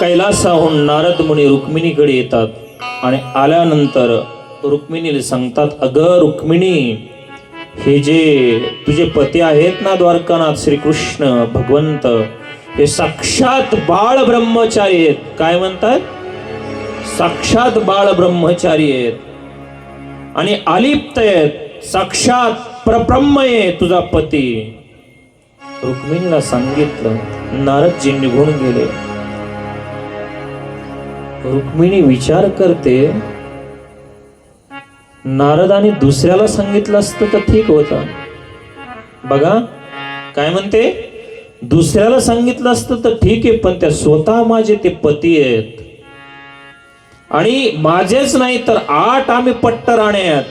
कैलासाहून नारद मुनी रुक्मिणीकडे येतात आणि आल्यानंतर रुक्मिणीला सांगतात, अगं रुक्मिणी, हे जे तुझे पती आहेत ना द्वारकानाथ श्रीकृष्ण भगवंत, हे साक्षात बाळ ब्रह्मचारी आहेत. काय म्हणतात? साक्षात बाळ ब्रह्मचारी आहेत आणि अलिप्त आहेत, साक्षात परब्रह्म आहे तुझा पती. रुक्मिणीला सांगितलं. नारदजी निघून गेले. रुक्मिणी विचार करते, नारदाने दुसऱ्याला सांगितलं असतं तर ठीक होतं. बघा काय म्हणते, दुसऱ्याला सांगितलं असतं तर ठीक आहे, पण त्या स्वतः माझे ते पती आहेत आणि माझेच नाही तर 8 आम्ही पट्टराणे आहेत,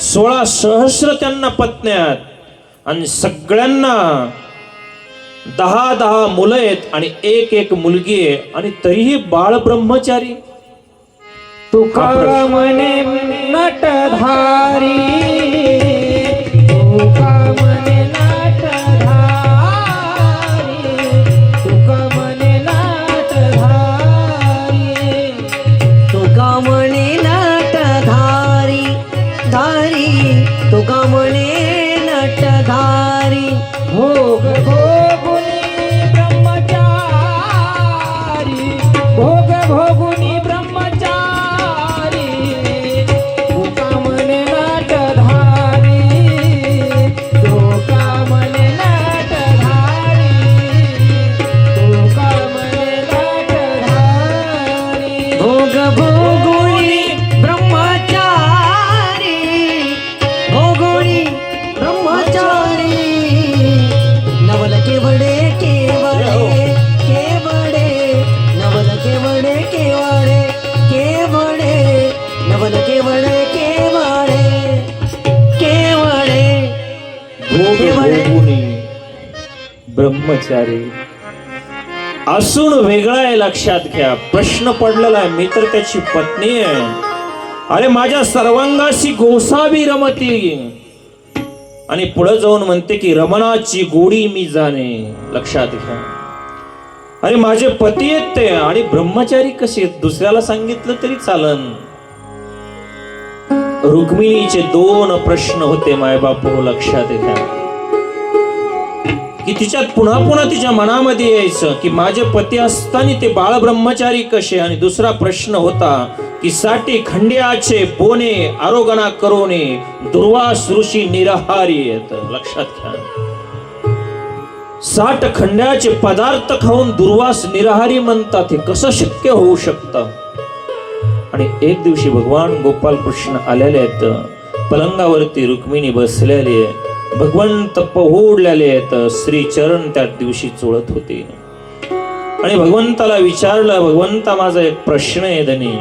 16 सहस्र त्यांना पत्न्या आहेत आणि सगळ्यांना 10 मुलं आहेत आणि एक मुलगी आहे आणि तरीही बाळ ब्रह्मचारी. तुका म्हणे नटधारी, तुका म्हणे नटधारी, तुका म्हणे नटधारी, तुका म्हणे नटधारी धारी, तुका म्हणे नटधारी. भोग भोगुनी ब्रह्मचारी, भोग भोगुनी ब्रह्मचारी, तुका म्हणे नटधारी, तुका म्हणे नटधारी, तुका म्हणे नटधारी. भोग भोगुनी ब्रह्मचारी, भोगुनी ब्रह्मचारी. नवल केवडे केवडे केवडे, नवल केवडे केवडे केवडे, नवल केवडे केवडे केवडे. भोग भोगुनी ब्रह्मचारी असून वेगळा आहे, लक्षात घ्या. प्रश्न पडलेला आहे, मी तर त्याची पत्नी आहे. अरे माझ्या सर्वांगाशी गोसावी रमती आणि पुढे जाऊन म्हणते की रमणाची गोडी मी जाणे. लक्षात घ्या. अरे माझे पती आहेत ते आणि ब्रह्मचारी कसे आहेत? दुसऱ्याला सांगितलं तरी चालन. रुक्मिणीचे 2 प्रश्न होते मायबापू, लक्षात घ्या. की तिच्यात पुन्हा पुन्हा तिच्या मनामध्ये यायचं की माझे पती असताना ते बाळ ब्रह्मचारी कसे. आणि दुसरा प्रश्न होता की साठी खंड्याचे बोने आरोगणा करोने दुर्वास ऋषी निराहारी येत. लक्षात घ्या. 60 खंड्याचे पदार्थ खाऊन दुर्वास निराहारी म्हणतात, हे कसं शक्य होऊ शकतं? आणि एक दिवशी भगवान गोपाल कृष्ण आलेले आहेत. पलंगावरती रुक्मिणी बसलेली आहे, भगवंत पहुडलेले आहेत. श्री चरण त्या दिवशी चोळत होते आणि भगवंताला विचारलं, भगवंता माझा एक प्रश्न आहे धनी.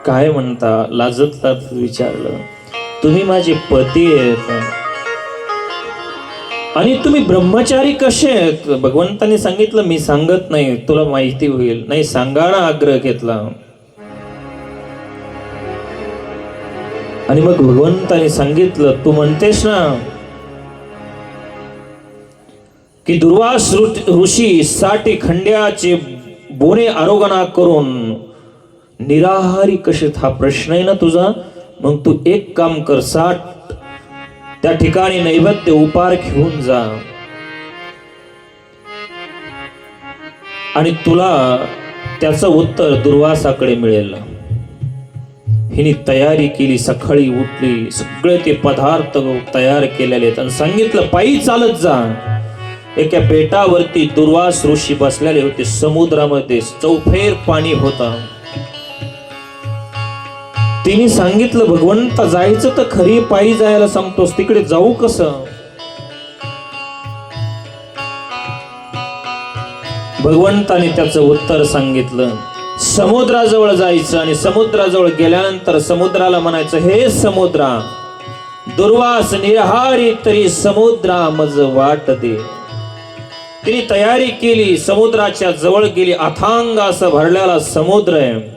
काय म्हणता? लाजत विचारलं. तुम्ही माझे पती आहेत आणि तुम्ही ब्रह्मचारी कसे आहेत? भगवंताने सांगितलं, मी सांगत नाही, तुला माहिती होईल. नाही सांगायला आग्रह घेतला. आणि मग भगवंताने सांगितलं, तू म्हणतेस ना की दुर्वास ऋषी 60 खंड्याचे बोने आरोगणा करून निराहारी कसे, हा प्रश्न आहे ना तुझा. मग तू एक काम कर, 60 त्या ठिकाणी नैवेद्य उपार घेऊन जा आणि तुला त्याचं उत्तर दुर्वासाकडे मिळेल. हिने तयारी केली, सकाळी उठली, सगळे ते पदार्थ तयार केलेले आहेत आणि सांगितलं पायी चालत जा. एका बेटावरती दुर्वास ऋषी बसलेले होते. समुद्रामध्ये चौफेर पाणी होता. तिने सांगितलं, भगवंता जायचं तर खरी, पायी जायला सांगतोस, तिकडे जाऊ कसं? भगवंताने त्याचं उत्तर सांगितलं, समुद्राजवळ जायचं आणि समुद्राजवळ गेल्यानंतर समुद्राला म्हणायचं, हे समुद्रा, दुर्वास निराहारी तरी समुद्रा मज वाट दे. तिने तयारी केली, समुद्राच्या जवळ गेली. अथांग असं भरलेला समुद्र आहे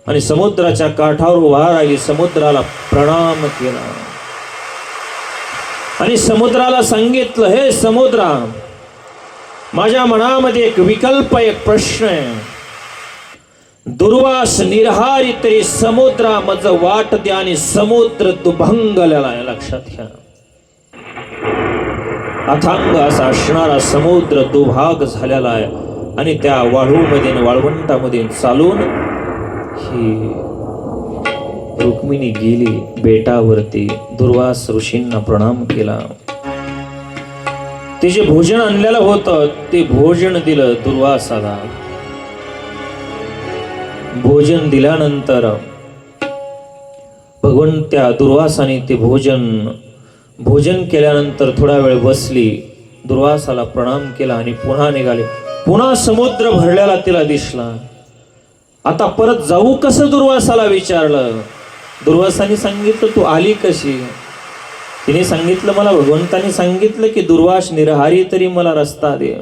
आणि समुद्राच्या काठावर उभा राहिली. समुद्राला प्रणाम केला आणि समुद्राला सांगितलं, हे समुद्रा, माझ्या मनामध्ये एक विकल्प, एक प्रश्न आहे. दुर्वास निरहारी तरी समुद्रा मज वाट द्या आणि समुद्र दुभंगलेला आहे. लक्षात घ्या, अथांग असा असणारा समुद्र दुभाग झालेला आहे आणि त्या वाळूमध्ये आणि वाळवंटामध्ये चालून ही रुक्मिणी गेली बेटावरती. दुर्वास ऋषींना प्रणाम केला. ते जे भोजन आणलेलं होतं ते भोजन दिलं दुर्वासाला. भोजन दिल्यानंतर भगवंत्या दुर्वासाने ते भोजन केल्यानंतर थोडा वेळ बसली, दुर्वासाला प्रणाम केला आणि पुन्हा निघाले. पुन्हा समुद्र भरलेला तिला दिसला. आता परत जाऊ कसं दुर्वासाला विचारलं. दुर्वासाने सांगितलं तू आली कशी. तिने सांगितलं मला भगवंताने सांगितलं की दुर्वास निरहारी तरी मला रस्ता दे.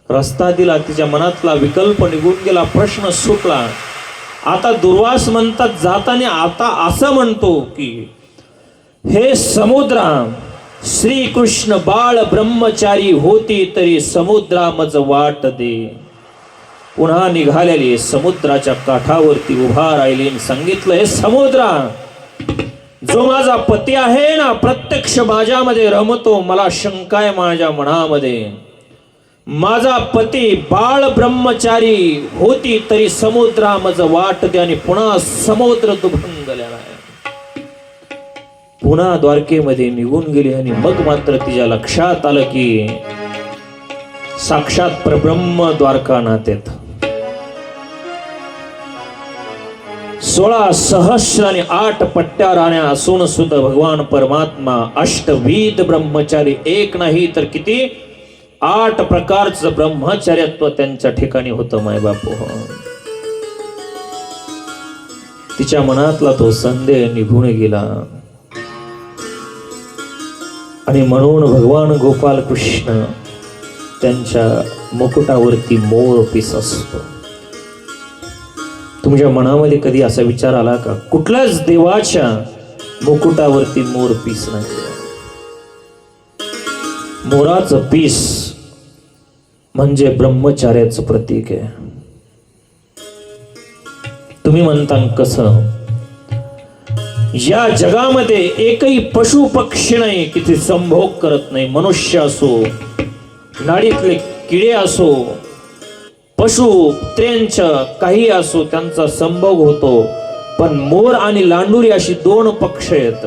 रस्ता दिला. तिच्या मनातला विकल्प निघून गेला, प्रश्न सुटला. आता दुर्वास म्हणतात जाताना आता असं म्हणतो की हे समुद्रा, श्रीकृष्ण बाळ ब्रह्मचारी होती तरी समुद्रा मज वाट दे. पुन्हा निघालेली समुद्राच्या काठावरती उभा राहिली आणि सांगितलं हे समुद्रा, जो माझा पती आहे ना प्रत्यक्ष माझ्यामध्ये रमतो. मला शंका आहे माझ्या मनामध्ये. माझा पती बाळ ब्रह्मचारी होती तरी समुद्रा मज वाट दे. आणि पुन्हा समुद्र दुभंगलेला आहे. पुन्हा द्वारकेमध्ये निघून गेली आणि मग मात्र तिच्या लक्षात आलं की साक्षात परब्रह्म द्वारकानाथ आहेत. 16 सहस्र आणि 8 पट्ट्या राण्या असून सुद्धा भगवान परमात्मा अष्टविध ब्रह्मचारी, एक नाही तर किती 8 प्रकारचं ब्रह्मचर्यत्व त्यांच्या ठिकाणी होतं. माय बापू, तिच्या मनातला तो संदेह निघून गेला. आणि म्हणून भगवान गोपाल कृष्ण त्यांच्या मुकुटावरती मोर पीस असतो. तुमच्या मनामध्ये कधी असा विचार आला का कुठल्याच देवाच्या मुकुटावरती मोर पीस नाही. मोराचं पीस म्हणजे ब्रह्मचार्याचं प्रतीक आहे. तुम्ही म्हणता कसं. या जगामध्ये एकही पशु पक्षी नाही की ते संभोग करत नाही. मनुष्य असो, नाडीतले किडे असो, पशु त्रेंच काही असो, त्यांचा संभोग होतो. पण मोर आणि लांडुरी अशी 2 पक्ष आहेत.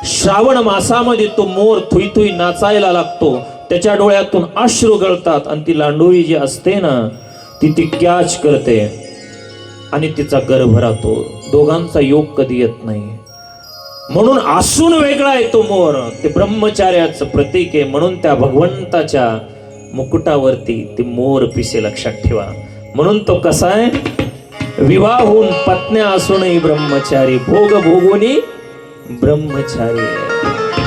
श्रावण मासामध्ये तो मोर थुई थुई नाचायला लागतो, त्याच्या डोळ्यातून अश्रू गळतात आणि ती लांडुरी जी असते ना ती कॅच करते आणि तिचा गर्भ राहतो. दोघांचा योग कधी येत नाही. म्हणून असून वेगळा आहे तो मोर. ते ब्रह्मचार्याचं प्रतीक आहे. म्हणून त्या भगवंताच्या मुकुटावरती ते मोर पिसे लक्षात ठेवा. म्हणून तो कसा आहे, विवाहून पत्न्या असूनही ब्रह्मचारी, भोग भोगोनी ब्रह्मचारी.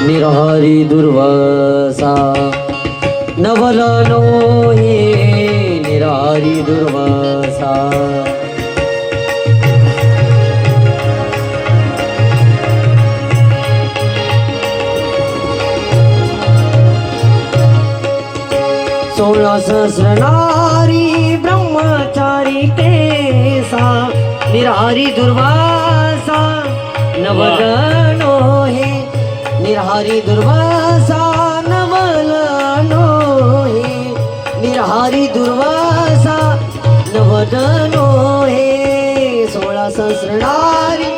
निरहारी दुर्वासा नवल नोहे, निरहारी दुर्वासा. 16 सहस्र नारी ब्रह्मचारी केसा, निरहारी दुर्वासा नवलनो हे. निरहारी दुर्वासा नवलनो हे, निरहारी दुर्वासा नवलनो हे. 16 सहस्र नारी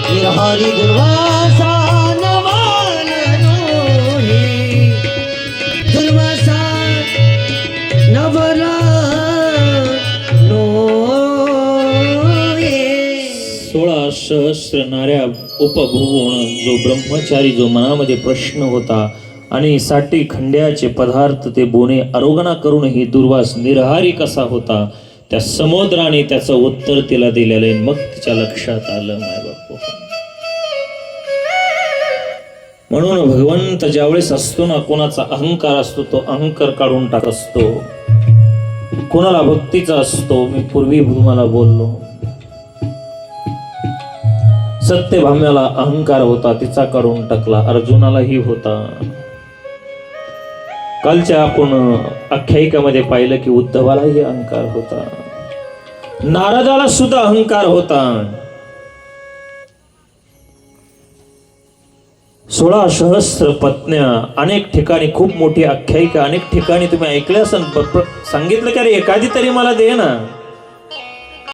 निरहारी दुर्वासा नवलनो हे, दुर्वासा नवलनो हे. 16 सहस्र नाऱ्या उपभोगून जो ब्रह्मचारी, जो मनामध्ये प्रश्न होता आणि साठी खंड्याचे पदार्थ ते बोने आरोगणा करूनही दुर्वास निरहारी कसा होता, त्या समुद्राने त्याचं उत्तर तिला दिलेलं आहे. मग तिच्या लक्षात आलं माय बापू. म्हणून भगवंत ज्यावेळेस असतो ना, कोणाचा अहंकार असतो तो अहंकार काढून टाकत असतो. कोणाला भक्तीचा असतो, मी पूर्वी तुम्हाला बोललो, सत्यभाम्याला अहंकार होता, तिचा काढून टाकला. अर्जुनालाही होता. कालच्या आपण आख्यायिकामध्ये पाहिलं की उद्धवालाही अहंकार होता, नारदाला सुद्धा अहंकार होता. 16 सहस्र पत्न्या, अनेक ठिकाणी खूप मोठी आख्यायिका, अनेक ठिकाणी तुम्ही ऐकल्या असेल. सांगितलं की अरे एखादी तरी मला दे ना.